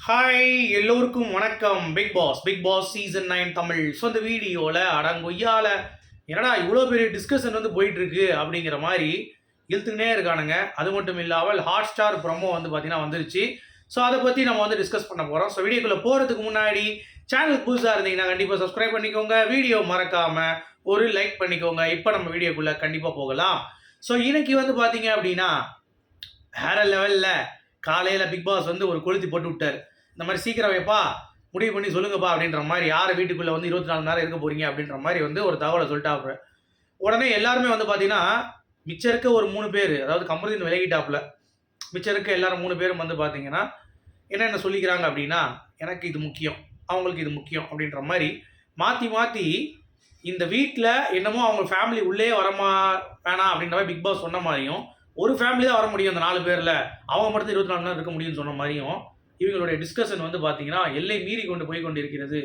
Hi எல்லோருக்கும் வணக்கம். Bigg Boss season 9 Tamil. So இந்த வீடியோவில் அடங்கொய்யால என்னடா இவ்வளோ பெரிய டிஸ்கஷன் போயிட்டு இருக்கு அப்படிங்கிற மாதிரி இழுத்துக்கினே இருக்கானுங்க. அது மட்டும் இல்லாமல் ஹாட் ஸ்டார் ப்ரொமோ பார்த்தீங்கன்னா வந்துருச்சு. ஸோ அதை பற்றி நம்ம டிஸ்கஸ் பண்ண போகிறோம். ஸோ வீடியோக்குள்ளே போகிறதுக்கு முன்னாடி சேனல் புதுசாக இருந்தீங்கன்னா கண்டிப்பாக சப்ஸ்கிரைப் பண்ணிக்கோங்க. வீடியோ மறக்காமல் ஒரு லைக் பண்ணிக்கோங்க. இப்போ நம்ம வீடியோக்குள்ளே கண்டிப்பாக போகலாம். ஸோ இன்னைக்கு பார்த்தீங்க அப்படின்னா வேற லெவலில் காலையில் பிக் பாஸ் ஒரு கொளுத்தி போட்டு விட்டார். இந்த மாதிரி சீக்கிரம் வைப்பா, முடிவு பண்ணி சொல்லுங்கப்பா அப்படின்ற மாதிரி, யார் வீட்டுக்குள்ளே 24 மணி நேரம் இருக்க போறீங்க அப்படின்ற மாதிரி ஒரு தகவலை சொல்லிட்டாப்புல. உடனே எல்லாருமே பார்த்தீங்கன்னா மிச்சம் இருக்க ஒரு 3 பேர், அதாவது கமருதீன் விலகிட்டாப்புல, மிச்சம் இருக்க எல்லாரும் 3 பேரும் பார்த்தீங்கன்னா என்னென்ன சொல்லிக்கிறாங்க அப்படின்னா, எனக்கு இது முக்கியம், அவங்களுக்கு இது முக்கியம் அப்படின்ற மாதிரி மாற்றி மாற்றி இந்த வீட்டில் என்னமோ அவங்க ஃபேமிலி உள்ளே வரமா வேணாம் அப்படின்ற மாதிரி பிக் பாஸ் சொன்ன மாதிரியும், ஒரு ஃபேமிலி தான் வர முடியும் அந்த 4 பேரில், அவங்க மட்டும் 24 மணி நேரம் இருக்க முடியும்னு சொன்ன மாதிரியும் இவங்களுடைய டிஸ்கஷன் பார்த்தீங்கன்னா எல்லை மீறி கொண்டு போய் கொண்டிருக்கிறது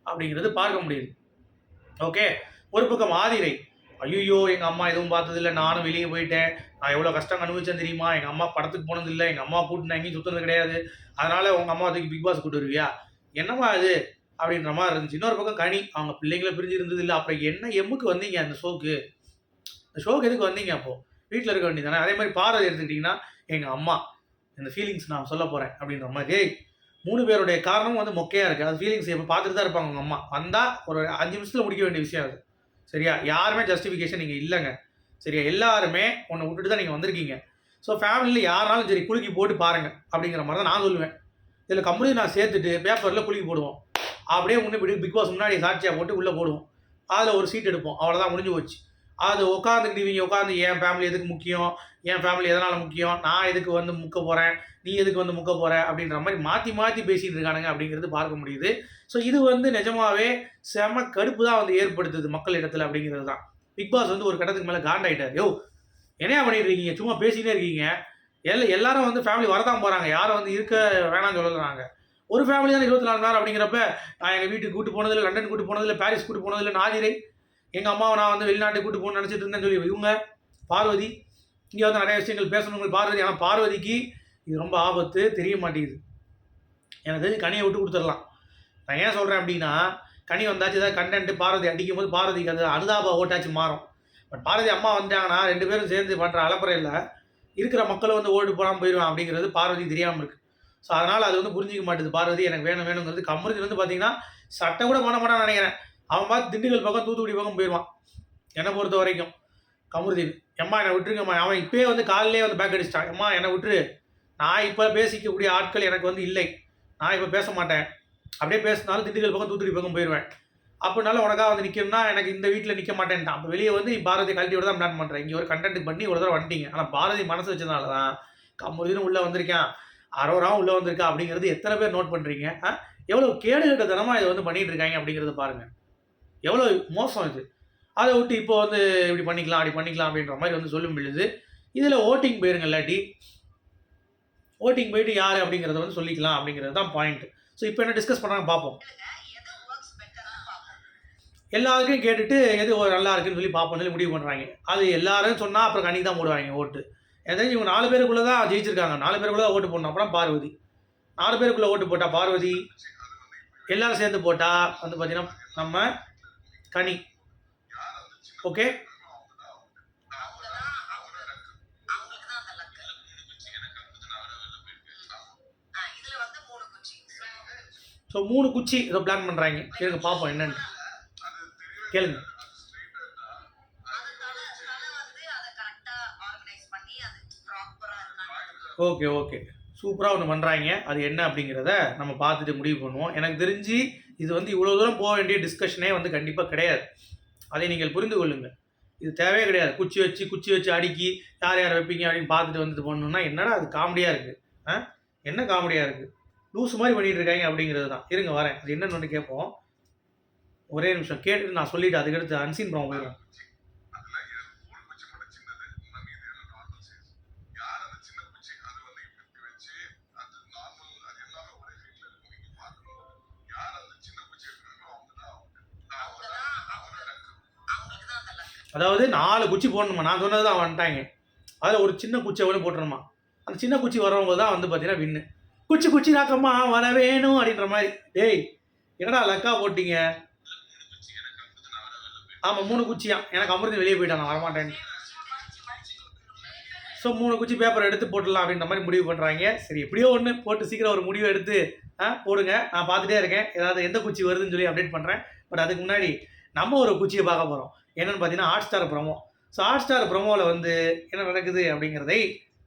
அப்படிங்கிறது பார்க்க முடியுது. ஓகே, ஒரு பக்கம் ஆதிரை, ஐயோ எங்கள் அம்மா எதுவும் பார்த்ததில்லை, நானும் வெளியே போயிட்டேன், நான் எவ்வளோ கஷ்டம் அனுபவிச்சேன் தெரியுமா, எங்கள் அம்மா படத்துக்கு போனதில்லை, எங்கள் அம்மா கூட்டு நான் எங்கேயும் சுற்றுனது கிடையாது, அதனால் உங்கள் அம்மா அதுக்கு பிக் பாஸ் கூட்டு வருவியா, என்னம்மா அது அப்படின்ற மாதிரி இருந்துச்சு. இன்னொரு பக்கம் கனி, அவங்க பிள்ளைங்களை பிரிஞ்சு இருந்தது இல்லை, அப்புறம் என்ன எம்முக்கு வந்தீங்க அந்த ஷோக்கு, இந்த ஷோக்கு எதுக்கு வந்தீங்க, அப்போது வீட்டில் இருக்க வேண்டியதானே. அதே மாதிரி பாரதி எடுத்துக்கிட்டிங்கன்னா, எங்கள் அம்மா இந்த ஃபீலிங்ஸ் நான் சொல்ல போகிறேன் அப்படின்ற மாதிரி 3 பேருடைய காரணமும் மொக்கையாக இருக்குது. அது ஃபீலிங்ஸ் எப்போ பார்த்துட்டு தான் இருப்பாங்க. உங்கள் அம்மா வந்தால் ஒரு 5 நிமிஷத்தில் முடிக்க வேண்டிய விஷயம் அது. சரியா, யாருமே ஜஸ்டிஃபிகேஷன் நீங்கள் இல்லைங்க. சரியா, எல்லாருமே உன்னை விட்டுட்டு தான் நீங்கள் வந்திருக்கீங்க. ஸோ ஃபேமிலியில் யாருனாலும் சரி குலுக்கி போட்டு பாருங்கள் அப்படிங்கிற மாதிரி தான் நான் சொல்லுவேன். இதில் கம்பெனி நான் சேர்த்துட்டு பேப்பரில் குலுக்கி போடுவோம், அப்படியே முன்னே பிக் பாஸ் முன்னாடி சாட்சியாக போட்டு உள்ளே போடுவோம், அதில் ஒரு சீட் எடுப்போம், அவ்வளோதான், முடிஞ்சு போச்சு. அது உட்காந்துக்கிட்டு இவங்க உட்காந்து என் ஃபேமிலி எதுக்கு முக்கியம், என் ஃபேமிலி எதனால் முக்கியம், நான் எதுக்கு முக்க போகிறேன், நீ எதுக்கு முக்க போகிற அப்படின்ற மாதிரி மாற்றி மாற்றி பேசிகிட்டு இருக்கானுங்க அப்படிங்கிறது பார்க்க முடியுது. ஸோ இது நிஜமாகவே செம கடுப்பு தான் ஏற்படுத்துது மக்கள் இடத்துல அப்படிங்கிறது தான். பிக் பாஸ் ஒரு கட்டத்துக்கு மேலே காண்டாயிட்டார். யோ என்னையா பண்ணிட்டு இருக்கீங்க, சும்மா பேசிகிட்டே இருக்கீங்க, எல்லாரும் ஃபேமிலி வரதான் போகிறாங்க, யாரும் இருக்க வேணாம்னு சொல்லுறாங்க. ஒரு ஃபேமிலி தான் 24 மணி நேரம் அப்படிங்கிறப்ப, நான் எங்கள் வீட்டுக்கு கூட்டு போனதில்லை, லண்டன் கூட்டு போனதில்லை, பாரிஸ் கூட்டு போனதில்லை, நாதிரை எங்கள் அம்மாவை நான் வெளிநாட்டுக்கு கூட்டு போகணும்னு நினச்சிட்டு இருந்தேன்னு சொல்லி இவங்க பார்வதி இங்கே நிறைய விஷயங்கள் பேசணுங்க பார்வதி. ஆனால் பார்வதிக்கு இது ரொம்ப ஆபத்து, தெரிய மாட்டேங்குது. எனக்கு தெரிஞ்சு கனியை விட்டு கொடுத்துடலாம். நான் ஏன் சொல்கிறேன் அப்படின்னா, கனி வந்தாச்சு ஏதாவது கண்டென்ட்டு பார்வதி அடிக்கும் போது பார்வதிக்கு அது அனுதாப ஓட்டாச்சு மாறும். பட் பார்வதி அம்மா வந்துட்டாங்கன்னா 2 பேரும் சேர்ந்து பண்ணுற அலப்பறையில் இருக்கிற மக்களும் ஓட்டு போகாமல் போயிடுவான் அப்படிங்கிறது பார்வதி தெரியாமல் இருக்குது. ஸோ அதனால் அது புரிஞ்சிக்க மாட்டேது பார்வதி. எனக்கு வேணுங்கிறது கமருதீன் பார்த்தீங்கன்னா சட்டை கூட பண்ண மாட்டான்னு நினைக்கிறேன். அவன் பார்த்து திண்டுக்கல் பக்கம் தூத்துக்குடி பக்கம் போயிடுவான் என்னை பொறுத்த வரைக்கும். கமருதீன், எம்மா என்னை விட்டுருங்கம்மா, அவன் இப்போயே காலையிலே பேக் அடிச்சிட்டான், எம்மா என்னை விட்டுரு, நான் இப்போ பேசிக்கக்கூடிய ஆட்கள் எனக்கு இல்லை, நான் இப்போ பேச மாட்டேன், அப்படியே பேசினாலும் திண்டுக்கல் பக்கம் தூத்துக்குடி பக்கம் போயிடுவேன், அப்படினால உனக்காக நிற்கணும்னா எனக்கு இந்த வீட்டில் நிற்க மாட்டேன்ட்டான். அப்போ வெளியே நீ பாரதி கழட்டி விட தான் பிளான் பண்ணுறேன், இங்கே ஒரு கண்டென்ட் பண்ணி ஒரு தடவை வந்துட்டீங்க. ஆனால் பாரதி மனசு வச்சதுனால தான் கமருதீனும் உள்ளே வந்திருக்கேன், அரோராவும் உள்ளே வந்திருக்கா அப்படிங்கிறது எத்தனை பேர் நோட் பண்ணுறீங்க? எவ்வளோ கேடு கட்ட தனமாக இதை பண்ணிகிட்டு இருக்காங்க அப்படிங்கிறத பாருங்கள், எவ்வளோ மோசம் இது. அதை விட்டு இப்போ இப்படி பண்ணிக்கலாம் அப்படி பண்ணிக்கலாம் அப்படின்ற மாதிரி சொல்லும் பொழுது இதில் ஓட்டிங் போயிருங்க, இல்லாட்டி ஓட்டிங் போயிட்டு யார் அப்படிங்கிறத சொல்லிக்கலாம் அப்படிங்கிறது தான் பாயிண்ட். ஸோ இப்போ என்ன டிஸ்கஸ் பண்ணுறாங்க பார்ப்போம். எல்லாருக்கும் கேட்டுட்டு எது நல்லா இருக்குன்னு சொல்லி பார்ப்போம் சொல்லி முடிவு பண்ணுறாங்க. அது எல்லாரும் சொன்னால் அப்புறம் கணி தான் போடுவாங்க ஓட்டு. ஏதாச்சும் இவங்க 4 பேருக்குள்ளே தான் ஜெயிச்சிருக்காங்க, 4 பேருக்குள்ளே தான் ஓட்டு போடணும். அப்புறம் பார்வதி 4 பேருக்குள்ளே ஓட்டு போட்டால் பார்வதி, எல்லாரும் சேர்ந்து போட்டால் பார்த்தீங்கன்னா நம்ம கனி. ஓகே, ஸோ 3 குச்சி ஏதோ பிளான் பண்ணுறாங்க. கேளுங்க பார்ப்போம் என்னன்னு, கேளுங்க. ஓகே ஓகே, சூப்பராக ஒன்று பண்ணுறாங்க. அது என்ன அப்படிங்கிறத நம்ம பார்த்துட்டு முடிவு பண்ணுவோம். எனக்கு தெரிஞ்சு இது இவ்வளோ தூரம் போக வேண்டிய டிஸ்கஷனே கண்டிப்பாக கிடையாது. அதை நீங்கள் புரிந்து கொள்ளுங்கள். இது தேவையே கிடையாது. குச்சி வச்சு அடுக்கி யார் யார் வைப்பீங்க அப்படின்னு பார்த்துட்டு இது பண்ணணும்னா என்னடா அது காமெடியாக இருக்குது. என்ன காமெடியாக இருக்குது, லூஸ் மாதிரி பண்ணிகிட்டு இருக்காங்க அப்படிங்கிறது தான். இருங்க வரேன், அது என்னென்னு கேட்போம். ஒரே நிமிஷம் கேட்டுட்டு நான் சொல்லிவிட்டு அதுக்கடுத்து அன்சீன் ப்ராப்ளம் போயிடுவேன். அதாவது 4 குச்சி போடணுமா, நான் சொன்னது தான் வந்துட்டாங்க. அதில் ஒரு சின்ன குச்சியை போட்டுருமா, அந்த சின்ன குச்சி வரவங்க தான் பார்த்தீங்கன்னா வின்னு. குச்சி குச்சி ராக்கம்மா வர வேணும் அப்படின்ற மாதிரி. டேய் என்னடா லக்கா போட்டீங்க? ஆமாம் 3 குச்சியா, எனக்கு அமிர்தம் வெளியே போயிட்டான், நான் வரமாட்டேன்னு. ஸோ 3 குச்சி பேப்பர் எடுத்து போட்டுடலாம் அப்படின்ற மாதிரி முடிவு பண்ணுறாங்க. சரி எப்படியோ ஒன்று போட்டு சீக்கிரம் ஒரு முடிவை எடுத்து போடுங்க, நான் பார்த்துட்டே இருக்கேன், ஏதாவது எந்த குச்சி வருதுன்னு சொல்லி அப்டேட் பண்ணுறேன். பட் அதுக்கு முன்னாடி நம்ம ஒரு குச்சியை பார்க்க போகிறோம். என்னென்னு பார்த்தீங்கன்னா Hotstar promo. So Hotstar ப்ரோமோவில் வந்து என்ன நடக்குது அப்படிங்கிறதை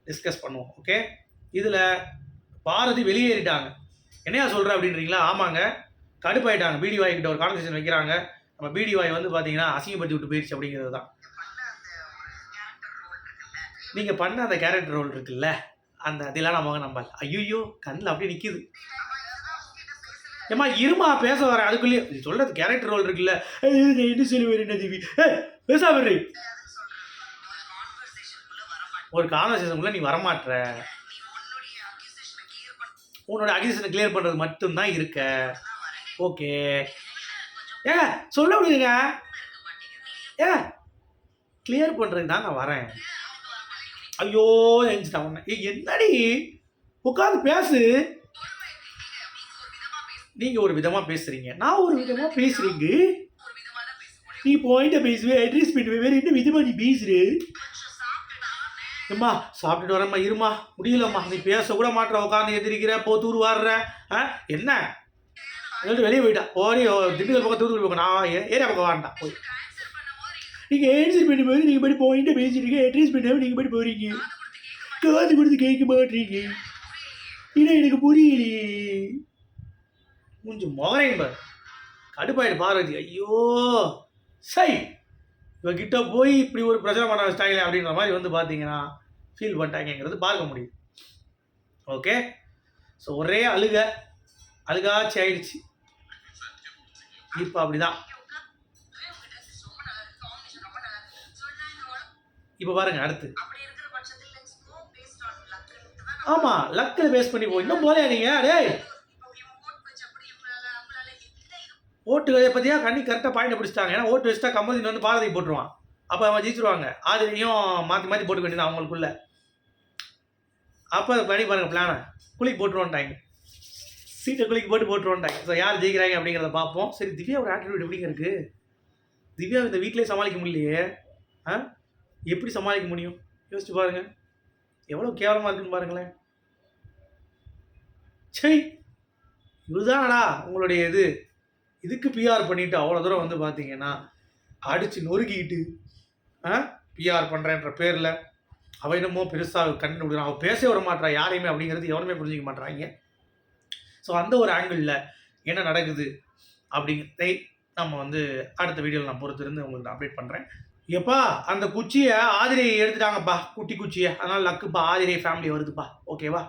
டிஸ்கஸ் பண்ணுவோம். ஓகே, இதில் பாரதி வெளியேறிட்டாங்க. என்னையா சொல்கிற அப்படின்றீங்களா? ஆமாங்க, கடுப்பாயிட்டாங்க. பிடி வாய் கிட்ட ஒரு கான்வர்சேஷன் வைக்கிறாங்க. நம்ம பிடி வாய் வந்து பார்த்தீங்கன்னா அசிங்கப்படுத்தி விட்டு போயிடுச்சு அப்படிங்கிறது தான். நீங்கள் பண்ண அந்த கேரக்டர் ரோல் இருக்குல்ல, அந்த அதெல்லாம் நம்ம ஐயோ கண்ணில் அப்படியே நிற்கிது. ஏமா இருமா பேச வரேன், அதுக்குள்ளேயே நீ சொல்கிறது கேரக்டர் ரோல் இருக்குல்ல, என்ன சொல்லுவேன் என்ன தீவி பேசா வர்றி, ஒரு கான்வர்சேஷனுக்குள்ள நீ வரமாட்டுற, உன்னோட அக்யூசேஷனை கிளியர் பண்ணுறது மட்டும்தான் இருக்க. ஓகே ஏங்க சொல்ல விடுங்க, ஏங்க கிளியர் பண்ணுறது தான் நான் வரேன். ஐயோ எஞ்சிட்டான் உன்னை. என்னடி உட்காந்து பேசு. நீங்கள் ஒரு விதமாக பேசுகிறீங்க, நான் ஒரு விதமாக பேசுகிறீங்க. நீ பாயிண்ட்டை பேசுவேன், அட்ரஸ் பண்ணுவேன், வேறு என்ன விதமாக நீ பேசுகிற? அம்மா சாப்பிட்டுட்டு வரேம்மா, இருமா முடியலம்மா, நீ பேசக்கூட மாட்டேற, உட்காந்து எதிரிக்கிற போ தூர் வாடுற என்ன வெளியே போயிட்டா. ஓடி திண்டுக்கல் பக்கம் தூத்துக்குடி பக்கம், நான் ஏரியா பக்கம் வாண்டான் போய். நீங்கள் ஆன்சர் பண்ணும்போது நீங்கள் படி பாயிண்ட்டை பேசிட்டீங்க, அட்ரஸ் பண்ணாமல் நீங்கள் படி போகிறீங்க, காது கொடுத்து கேட்க மாட்டீங்க. ஏன்னா எனக்கு புரியலையே. கொஞ்சம் முகரையும் பாரு, கடுப்பாயிடு பார்வதி. ஐயோ சை, இவகிட்ட போய் இப்படி ஒரு பிரச்சனை பண்ண வச்சிட்டாங்களே அப்படின்ற மாதிரி வந்து பார்த்தீங்கன்னா ஃபீல் பண்ணிட்டாங்கிறது பார்க்க முடியும். ஓகே, ஸோ ஒரே அழுகாச்சி ஆயிடுச்சு. இப்போ அப்படிதான். இப்போ பாருங்க அடுத்து. ஆமாம் லக்கில் பேஸ் பண்ணி போய் இன்னும் போலையா நீங்கள்? டேய் ஓட்டு பற்றியா கண்ணி கரெக்டாக பாயிண்ட் பிடிச்சிட்டாங்க. ஏன்னா ஓட்டு வச்சுட்டா கம்பெனி வந்து பாரதி போட்டுருவான், அப்போ அவன் ஜெயிச்சிருவாங்க. ஆதிரியும் மாற்றி மாற்றி போட்டுக்க வேண்டியது அவங்களுக்குள்ள. அப்போ அதை பண்ணி பாருங்கள் பிளானை, குளிக்கு போட்டுருவோன்ட்டாங்க, சீட்டை குளிக்கு போட்டுருவோன்ட்டாங்க. ஸோ யார் ஜெயிக்கிறாங்க அப்படிங்கிறத பார்ப்போம். சரி திவ்யா ஒரு ஆட்டிடியூட் எப்படிங்க இருக்குது? திவ்யா இந்த வீட்டிலே சமாளிக்க முடியலையே, எப்படி சமாளிக்க முடியும்? யோசிச்சு பாருங்கள், எவ்வளோ கேவலமாக இருக்குன்னு பாருங்களேன். சரி இதுதானடா உங்களுடைய இதுக்கு பிஆர் பண்ணிவிட்டு அவ்வளோ தூரம் வந்து பார்த்தீங்கன்னா அடித்து நொறுக்கிக்கிட்டு பிஆர் பண்ணுறேன்ற பேரில் அவள் என்னமோ பெருசாக கண்டு விடுறான், அவள் பேச விட மாட்டா யாரையுமே அப்படிங்கிறது எவனுமே புரிஞ்சிக்க மாட்டாங்க. ஸோ அந்த ஒரு ஆங்கிளில் என்ன நடக்குது அப்படிங்கிறதை நம்ம வந்து அடுத்த வீடியோவில் நான் பொறுத்திருந்து உங்களுக்கு அப்டேட் பண்ணுறேன். எப்பா அந்த குச்சியை ஆதிரை எடுத்துட்டாங்கப்பா, குட்டி குச்சியை, அதனால் லக்குப்பா ஆதிரை ஃபேமிலி வருதுப்பா. ஓகேவா?